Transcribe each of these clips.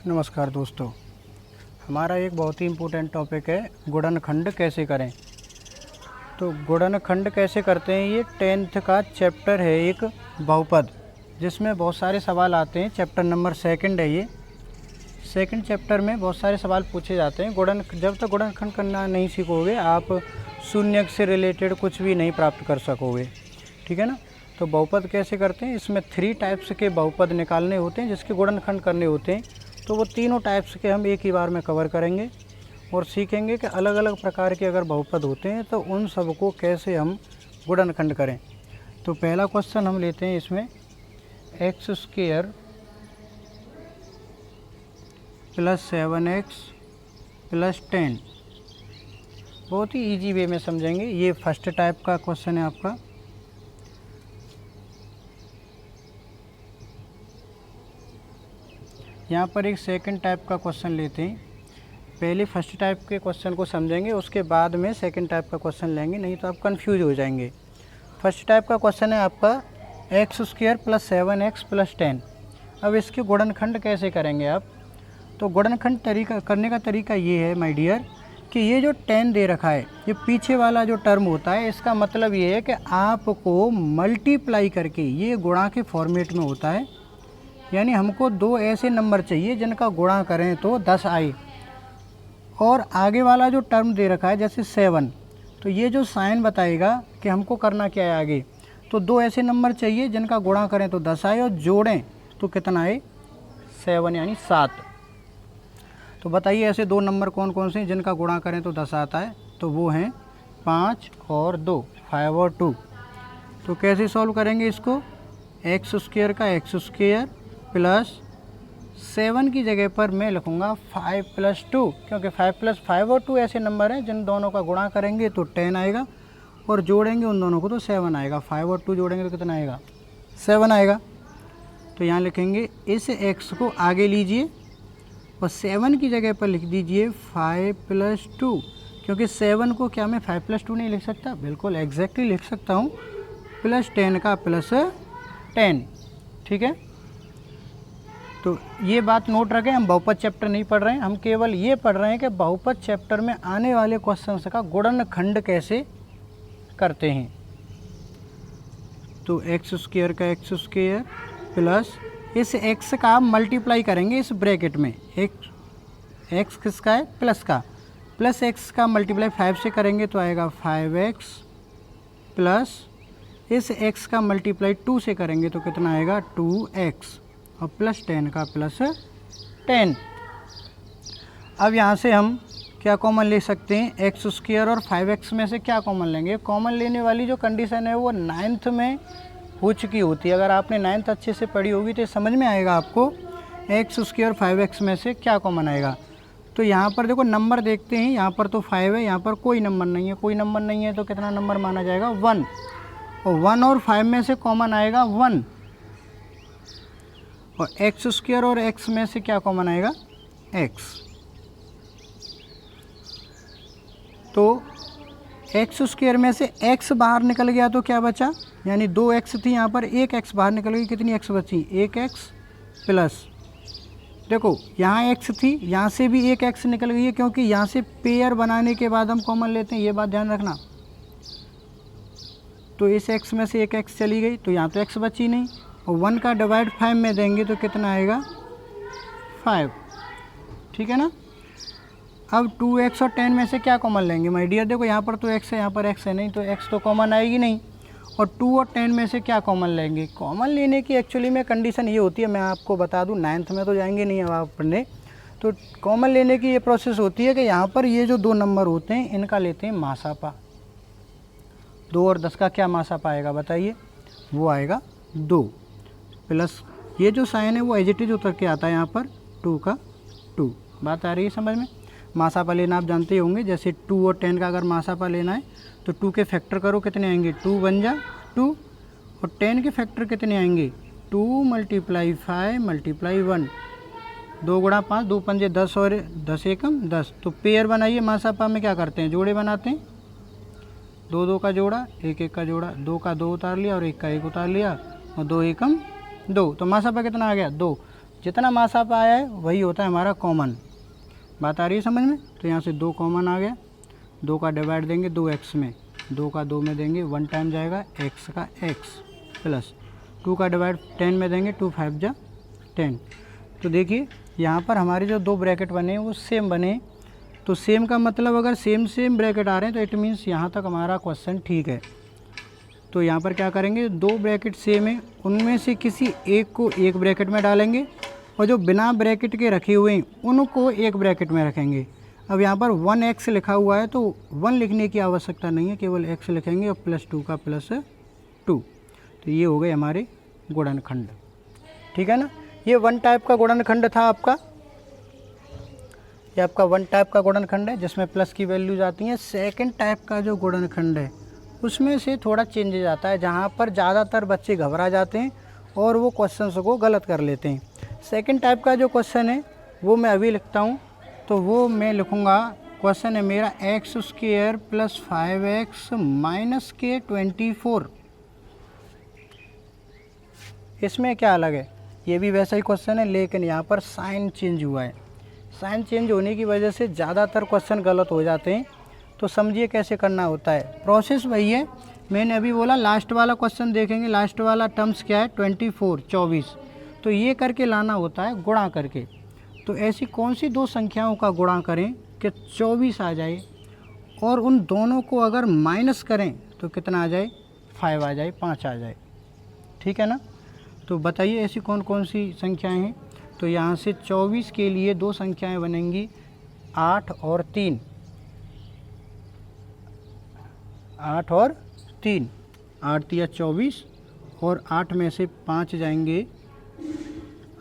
नमस्कार दोस्तों, हमारा एक बहुत ही इम्पोर्टेंट टॉपिक है गुणनखंड कैसे करें। तो गुणनखंड कैसे करते हैं, ये 10th का चैप्टर है, एक बहुपद, जिसमें बहुत सारे सवाल आते हैं। चैप्टर नंबर 2 है ये। सेकंड चैप्टर में बहुत सारे सवाल पूछे जाते हैं। जब तक गुणनखंड करना नहीं सीखोगे आप शून्य से रिलेटेड कुछ भी नहीं प्राप्त कर सकोगे, ठीक है ना। तो बहुपद कैसे करते हैं, इसमें 3 टाइप्स के बहुपद निकालने होते हैं जिसके गुणनखंड करने होते हैं। तो वो तीनों टाइप्स के हम एक ही बार में कवर करेंगे और सीखेंगे कि अलग अलग प्रकार के अगर बहुपद होते हैं तो उन सबको कैसे हम गुणनखंड करें। तो पहला क्वेश्चन हम लेते हैं इसमें, x² + 7x + 10। बहुत ही इजी वे में समझेंगे। ये फर्स्ट टाइप का क्वेश्चन है आपका। यहाँ पर एक सेकंड टाइप का क्वेश्चन लेते हैं। पहले फर्स्ट टाइप के क्वेश्चन को समझेंगे, उसके बाद में सेकंड टाइप का क्वेश्चन लेंगे, नहीं तो आप कंफ्यूज हो जाएंगे। फर्स्ट टाइप का क्वेश्चन है आपका x² + 7x + 10। अब इसके गुणनखंड कैसे करेंगे आप। तो गुणनखंड करने का तरीका ये है माय डियर, कि ये जो 10 दे रखा है, ये पीछे वाला जो टर्म होता है, इसका मतलब ये है कि आपको मल्टीप्लाई करके, ये गुणा के फॉर्मेट में होता है, यानी हमको 2 ऐसे नंबर चाहिए जिनका गुणा करें तो 10 आए। और आगे वाला जो टर्म दे रखा है जैसे 7, तो ये जो साइन बताएगा कि हमको करना क्या है आगे। तो 2 ऐसे नंबर चाहिए जिनका गुणा करें तो 10 आए और जोड़ें तो कितना आए, 7 यानी 7। तो बताइए ऐसे 2 नंबर कौन कौन से हैं जिनका गुणा करें तो 10 आता है। तो वो हैं 5 और 2, 5 और 2। तो कैसे सॉल्व करेंगे इसको, x² का x² प्लस 7 की जगह पर मैं लिखूँगा 5 + 2, क्योंकि 5 + 5 और 2 ऐसे नंबर हैं जिन दोनों का गुणा करेंगे तो 10 आएगा और जोड़ेंगे उन दोनों को तो 7 आएगा। 5 और 2 जोड़ेंगे तो कितना आएगा, 7 आएगा। तो यहाँ लिखेंगे इस x को आगे लीजिए और 7 की जगह पर लिख दीजिए 5 + 2, क्योंकि 7 को क्या मैं 5 + 2 नहीं लिख सकता, बिल्कुल एग्जैक्टली लिख सकता हूँ, प्लस 10 का प्लस 10, ठीक है। तो ये बात नोट रखें, हम बहुपद चैप्टर नहीं पढ़ रहे हैं, हम केवल ये पढ़ रहे हैं कि बहुपद चैप्टर में आने वाले क्वेश्चंस का गुणनखंड कैसे करते हैं। तो x² का x² प्लस इस x का आप मल्टीप्लाई करेंगे इस ब्रैकेट में, x किसका है, प्लस का, प्लस x का मल्टीप्लाई 5 से करेंगे तो आएगा 5x प्लस इस x का मल्टीप्लाई 2 से करेंगे तो कितना आएगा 2x और प्लस 10 का प्लस 10। अब यहाँ से हम क्या कॉमन ले सकते हैं, x² और 5x में से क्या कॉमन लेंगे। कॉमन लेने वाली जो कंडीशन है वो 9th में हो चुकी होती है। अगर आपने 9th अच्छे से पढ़ी होगी तो समझ में आएगा आपको x² और 5x में से क्या कॉमन आएगा। तो यहाँ पर देखो नंबर देखते हैं, यहाँ पर तो 5 है, यहाँ पर कोई नंबर नहीं है, कोई नंबर नहीं है तो कितना नंबर माना जाएगा, 1। और 1 और 5 में से कॉमन आएगा 1, और x² और x में से क्या कॉमन आएगा, x। तो x² में से x बाहर निकल गया तो क्या बचा, यानी 2x थी, यहाँ पर 1x बाहर निकल गई, कितनी x बची, 1x प्लस, देखो यहाँ x थी, यहाँ से भी 1x निकल गई है, क्योंकि यहाँ से पेयर बनाने के बाद हम कॉमन लेते हैं, ये बात ध्यान रखना। तो इस x में से 1x चली गई तो यहाँ तो x बची नहीं, और 1 का डिवाइड 5 में देंगे तो कितना आएगा, 5, ठीक है ना। अब 2x और 10 में से क्या कॉमन लेंगे माय डियर, देखो यहाँ पर तो x है, यहाँ पर x है नहीं, तो x तो कॉमन आएगी नहीं। और 2 और 10 में से क्या कॉमन लेंगे, कॉमन लेने की एक्चुअली में कंडीशन ये होती है, मैं आपको बता दूँ, 9th में तो जाएंगे नहीं अब आप पढ़ने। तो कॉमन लेने की ये प्रोसेस होती है कि यहाँ पर ये जो 2 नंबर होते हैं इनका लेते हैं मासापा। 2 और 10 का क्या मासापा आएगा बताइए, वो आएगा 2, प्लस ये जो साइन है वो एज इट इज उतर के आता है यहाँ पर 2 का 2। बात आ रही है समझ में। मासापा लेना आप जानते ही होंगे, जैसे 2 और 10 का अगर मासापा लेना है तो 2 के फैक्टर करो, कितने आएंगे, 2 बन जा 2, और 10 के फैक्टर कितने आएंगे, 2 × 5 × 1, 2 गुणा 5, 2 पंजे 10 और 10 एकम 10। तो पेयर बनाइए, मासापा में क्या करते हैं, जोड़े बनाते हैं, 2 2 का जोड़ा, 1 1 का जोड़ा, 2 का 2 उतार लिया और 1 का 1 उतार लिया, और 2 एकम 2। तो मासापा कितना आ गया, 2। जितना मासापा आया है वही होता है हमारा कॉमन। बात आ रही है समझ में? तो यहाँ से 2 कॉमन आ गया, 2 का डिवाइड देंगे 2x में, 2 का 2 में देंगे 1 टाइम जाएगा x का x, प्लस 2 का डिवाइड 10 में देंगे 2 5 जा 10। तो देखिए यहाँ पर हमारे जो 2 ब्रैकेट बने हैं वो सेम बने। तो सेम का मतलब अगर सेम ब्रैकेट आ रहे हैं तो इट मीन्स यहाँ तक हमारा क्वेश्चन ठीक है। तो यहाँ पर क्या करेंगे, 2 ब्रैकेट सेम है, उनमें से किसी एक को एक ब्रैकेट में डालेंगे और जो बिना ब्रैकेट के रखे हुए हैं उनको एक ब्रैकेट में रखेंगे। अब यहाँ पर 1x लिखा हुआ है तो 1 लिखने की आवश्यकता नहीं है, केवल x लिखेंगे और +2 का +2। तो ये हो गए हमारे गुणनखंड। ठीक है ना, ये 1 टाइप का गुणनखंड था आपका, ये आपका 1 टाइप का गुणनखंड है जिसमें प्लस की वैल्यूज आती हैं। सेकंड टाइप का जो गुणनखंड है उसमें से थोड़ा चेंजेज आता है, जहाँ पर ज़्यादातर बच्चे घबरा जाते हैं और वो क्वेश्चंस को गलत कर लेते हैं। सेकंड टाइप का जो क्वेश्चन है वो मैं अभी लिखता हूँ, तो वो मैं लिखूँगा, क्वेश्चन है मेरा x² + 5x - k 24। इसमें क्या अलग है, ये भी वैसा ही क्वेश्चन है लेकिन यहाँ पर साइन चेंज हुआ है। साइन चेंज होने की वजह से ज़्यादातर क्वेश्चन गलत हो जाते हैं। तो समझिए कैसे करना होता है, प्रोसेस वही है। मैंने अभी बोला लास्ट वाला क्वेश्चन देखेंगे, लास्ट वाला टर्म्स क्या है 24। तो ये करके लाना होता है गुणा करके। तो ऐसी कौन सी 2 संख्याओं का गुणा करें कि 24 आ जाए और उन दोनों को अगर माइनस करें तो कितना आ जाए, 5 आ जाए, 5 आ जाए। ठीक है ना, तो बताइए ऐसी कौन कौन सी संख्याएं हैं। तो यहाँ से 24 के लिए 2 संख्याएं बनेंगी, 8 और 3, 8 और 3, 8 तिया 24 और 8 में से 5 जाएंगे,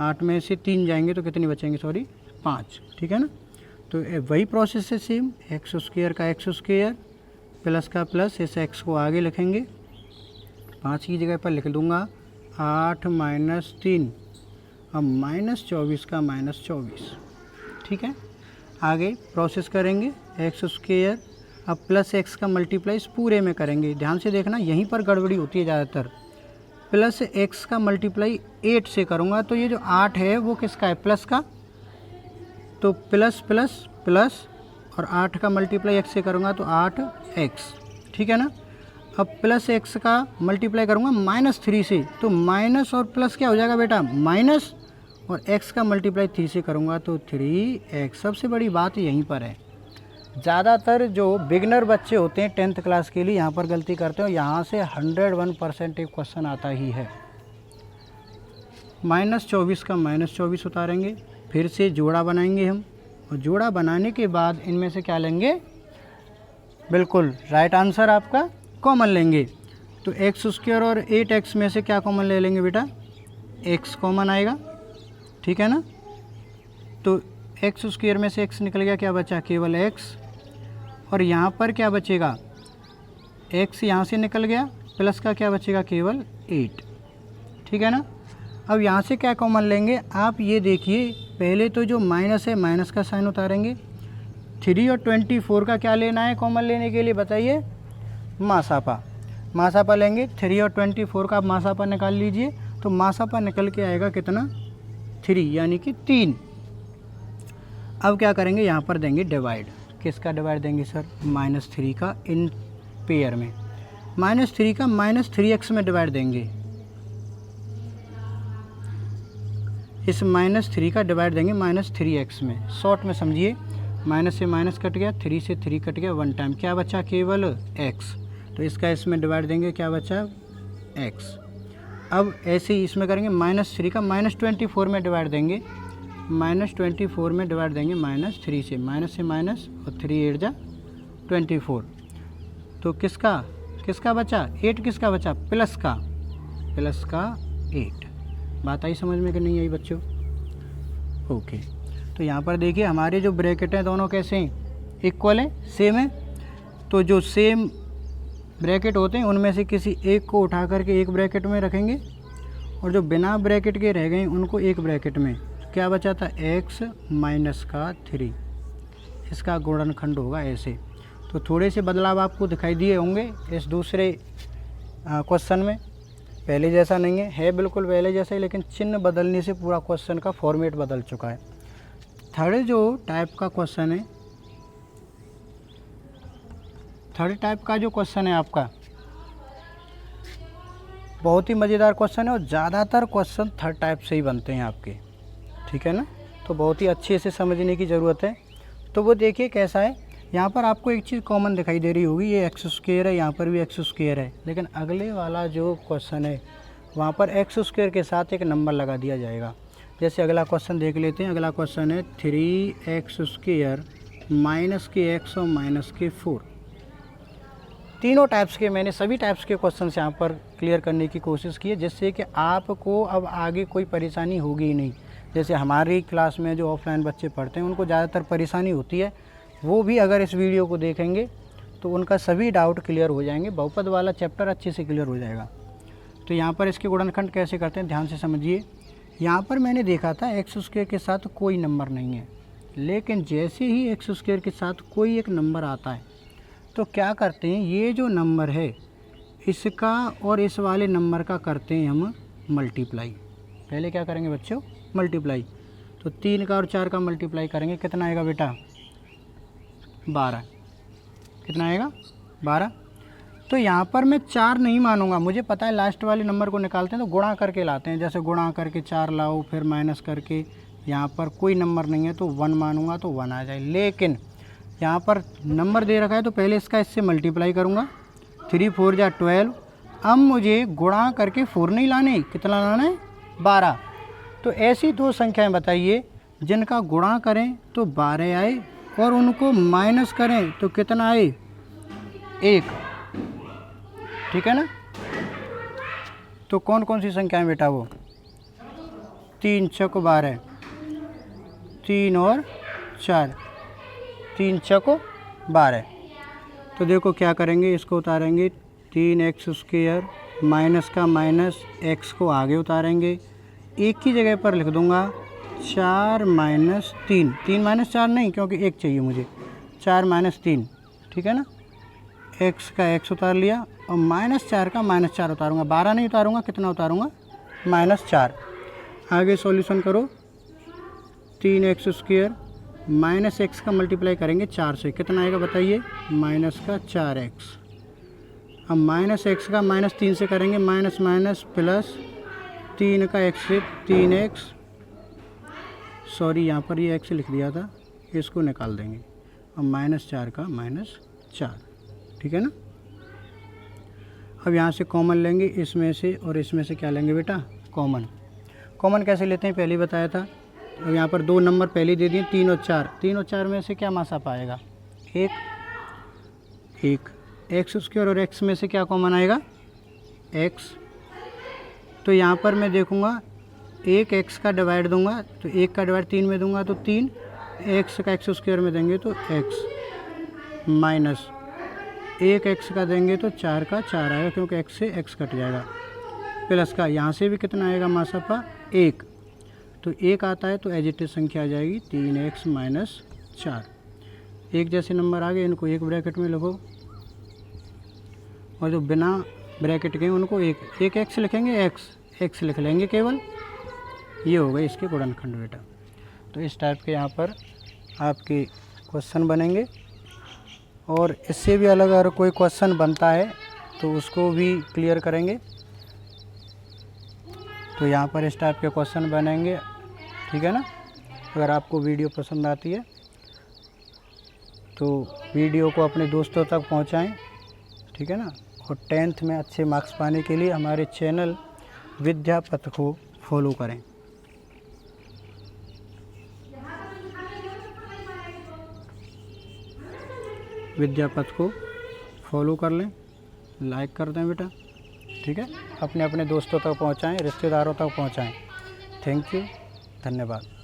8 में से 3 जाएंगे तो कितनी बचेंगे, सॉरी 5। ठीक है ना, तो वही प्रोसेस है सेम, x² का x² प्लस का प्लस, इस x को आगे लिखेंगे, 5 की जगह पर लिख दूंगा 8 - 3, अब -24 का -24। ठीक है, आगे प्रोसेस करेंगे x², अब प्लस x का मल्टीप्लाई इस पूरे में करेंगे। ध्यान से देखना यहीं पर गड़बड़ी होती है ज़्यादातर, प्लस x का मल्टीप्लाई 8 से करूँगा तो ये जो 8 है वो किसका है, प्लस का, तो प्लस प्लस प्लस, और 8 का मल्टीप्लाई x से करूँगा तो 8x। ठीक है ना, अब प्लस x का मल्टीप्लाई करूँगा -3 से, तो माइनस और प्लस क्या हो जाएगा बेटा, माइनस, और x का मल्टीप्लाई 3 से करूँगा तो 3x। सबसे बड़ी बात यहीं पर है, ज़्यादातर जो बिगनर बच्चे होते हैं 10th क्लास के लिए यहाँ पर गलती करते हैं, यहाँ से 101% एक क्वेश्चन आता ही है। -24 का -24 उतारेंगे, फिर से जोड़ा बनाएंगे हम, और जोड़ा बनाने के बाद इनमें से क्या लेंगे, बिल्कुल राइट आंसर आपका कॉमन लेंगे। तो x² और 8x में से क्या कॉमन ले लेंगे बेटा, x कॉमन आएगा। ठीक है ना, तो x² में से x निकल गया, क्या बचा, केवल x, और यहाँ पर क्या बचेगा, x यहाँ से निकल गया, प्लस का क्या बचेगा, केवल 8। ठीक है ना, अब यहाँ से क्या कॉमन लेंगे, आप ये देखिए, पहले तो जो माइनस है माइनस का साइन उतारेंगे। 3 और 24 का क्या लेना है कॉमन लेने के लिए, बताइए, मासापा। मासापा लेंगे, 3 और 24 का मासापा निकाल लीजिए, तो मासापा निकल के आएगा कितना, 3 यानी कि 3। अब क्या करेंगे, यहाँ पर देंगे डिवाइड, किसका डिवाइड देंगे सर, -3 का, इन पेयर में, -3 का -3x में डिवाइड देंगे। इस -3 का डिवाइड देंगे -3x में, शॉर्ट में समझिए, माइनस से माइनस कट गया, 3 से 3 कट गया, 1 टाइम, क्या बचा, केवल x। तो इसका इसमें डिवाइड देंगे, क्या बचा, x। अब ऐसे ही इसमें करेंगे, -3 का -24 में डिवाइड देंगे, -24 में डिवाइड देंगे -3 से, माइनस और 3 8 जा 24। तो किसका किसका बचा, 8 किसका बचा, प्लस का 8। बात आई समझ में कि नहीं आई बच्चों, ओके। तो यहाँ पर देखिए हमारे जो ब्रैकेट हैं दोनों कैसे हैं, इक्वल हैं, सेम है। तो जो सेम ब्रैकेट होते हैं उनमें से किसी एक को उठा करके एक ब्रैकेट में रखेंगे, और जो बिना ब्रैकेट के रह गए उनको एक ब्रैकेट में। क्या बचा था, x - 3, इसका गुणनखंड होगा ऐसे। तो थोड़े से बदलाव आपको दिखाई दिए होंगे इस दूसरे क्वेश्चन में। पहले जैसा नहीं है बिल्कुल पहले जैसा ही, लेकिन चिन्ह बदलने से पूरा क्वेश्चन का फॉर्मेट बदल चुका है। थर्ड जो टाइप का क्वेश्चन है, थर्ड टाइप का जो क्वेश्चन है आपका बहुत ही मज़ेदार क्वेश्चन है और ज़्यादातर क्वेश्चन थर्ड टाइप से ही बनते हैं आपके, ठीक है ना। तो बहुत ही अच्छे से समझने की ज़रूरत है। तो वो देखिए कैसा है, यहाँ पर आपको एक चीज़ कॉमन दिखाई दे रही होगी, ये एक्स स्क्वायर है, यहाँ पर भी एक्स स्क्वायर है, लेकिन अगले वाला जो क्वेश्चन है वहाँ पर एक्स स्क्वायर के साथ एक नंबर लगा दिया जाएगा। जैसे अगला क्वेश्चन देख लेते हैं। अगला क्वेश्चन है 3x स्क्वायर माइनस के x और माइनस के 4। तीनों टाइप्स के मैंने सभी टाइप्स के क्वेश्चन यहाँ पर क्लियर करने की कोशिश की है, जिससे कि आपको अब आगे कोई परेशानी होगी ही नहीं। जैसे हमारी क्लास में जो ऑफलाइन बच्चे पढ़ते हैं उनको ज़्यादातर परेशानी होती है, वो भी अगर इस वीडियो को देखेंगे तो उनका सभी डाउट क्लियर हो जाएंगे, बहुपद वाला चैप्टर अच्छे से क्लियर हो जाएगा। तो यहाँ पर इसके गुणनखंड कैसे करते हैं ध्यान से समझिए। यहाँ पर मैंने देखा था एक्स स्क्वायर के साथ कोई नंबर नहीं है, लेकिन जैसे ही एक्स स्क्वायर के साथ कोई एक नंबर आता है तो क्या करते हैं, ये जो नंबर है इसका और इस वाले नंबर का करते हैं हम मल्टीप्लाई। पहले क्या करेंगे बच्चों, मल्टीप्लाई। तो 3 का और 4 का मल्टीप्लाई करेंगे, कितना आएगा बेटा 12। कितना आएगा 12। तो यहाँ पर मैं 4 नहीं मानूंगा, मुझे पता है लास्ट वाले नंबर को निकालते हैं तो गुणा करके लाते हैं। जैसे गुणा करके 4 लाओ, फिर माइनस करके, यहाँ पर कोई नंबर नहीं है तो 1 मानूंगा तो 1 आ जाए। लेकिन यहाँ पर नंबर दे रखा है तो पहले इसका इससे मल्टीप्लाई करूँगा, 3 4 जा 12। अब मुझे गुणा करके 4 नहीं लाने, कितना लाना है 12। तो ऐसी दो संख्याएं बताइए जिनका गुणा करें तो 12 आए और उनको माइनस करें तो कितना आए 1, ठीक है ना। तो कौन कौन सी संख्याएं बेटा, वो 3 चौको 12, 3 और 4, 3 चौको 12। तो देखो क्या करेंगे, इसको उतारेंगे 3x स्क्वायर माइनस का माइनस x को आगे उतारेंगे, एक की जगह पर लिख दूंगा 4 माइनस 3, 3 माइनस 4 नहीं क्योंकि 1 चाहिए मुझे, 4 माइनस 3, ठीक है ना। x का x उतार लिया और माइनस 4 का माइनस 4 उतारूंगा, 12 नहीं उतारूंगा, कितना उतारूंगा -4। आगे सॉल्यूशन करो, 3x स्क्वायर माइनस x का मल्टीप्लाई करेंगे 4 से, कितना आएगा बताइए माइनस का 4x। अब माइनस x का माइनस 3 से करेंगे, माइनस माइनस प्लस 3 का x से 3x, सॉरी यहाँ पर ये x लिख दिया था, इसको निकाल देंगे और -4 का -4, ठीक है ना। अब यहाँ से कॉमन लेंगे, इसमें से और इसमें से क्या लेंगे बेटा कॉमन। कॉमन कैसे लेते हैं पहले ही बताया था। अब यहाँ पर 2 नंबर पहले दे दिए 3 और 4, 3 और 4 में से क्या मासा पाएगा 1, एक्स स्क्वायर और x में से क्या कॉमन आएगा x। तो यहाँ पर मैं देखूँगा एक x का डिवाइड दूंगा तो 1 का डिवाइड 3 में दूंगा तो 3, x का x स्क्वायर में देंगे तो x, माइनस 1x का देंगे तो 4 का 4 आएगा क्योंकि x से x कट जाएगा, प्लस का यहाँ से भी कितना आएगा मासापा 1, तो 1 आता है तो एजिटिव संख्या आ जाएगी 3x माइनस 4। एक जैसे नंबर आ गए, इनको एक ब्रैकेट में लिखो और जो बिना ब्रैकेट के उनको एक x लिखेंगे, x लिख लेंगे केवल, ये हो गए इसके गुणनखंड बेटा। तो इस टाइप के यहाँ पर आपके क्वेश्चन बनेंगे और इससे भी अलग अगर कोई क्वेश्चन बनता है तो उसको भी क्लियर करेंगे। तो यहाँ पर इस टाइप के क्वेश्चन बनेंगे, ठीक है ना। अगर आपको वीडियो पसंद आती है तो वीडियो को अपने दोस्तों तक पहुँचाएँ, ठीक है ना। और 10th में अच्छे मार्क्स पाने के लिए हमारे चैनल विद्यापथ को फॉलो करें। विद्यापथ को फॉलो कर लें, लाइक कर दें बेटा, ठीक है। अपने अपने दोस्तों तक पहुंचाएं, रिश्तेदारों तक पहुंचाएं। थैंक यू, धन्यवाद।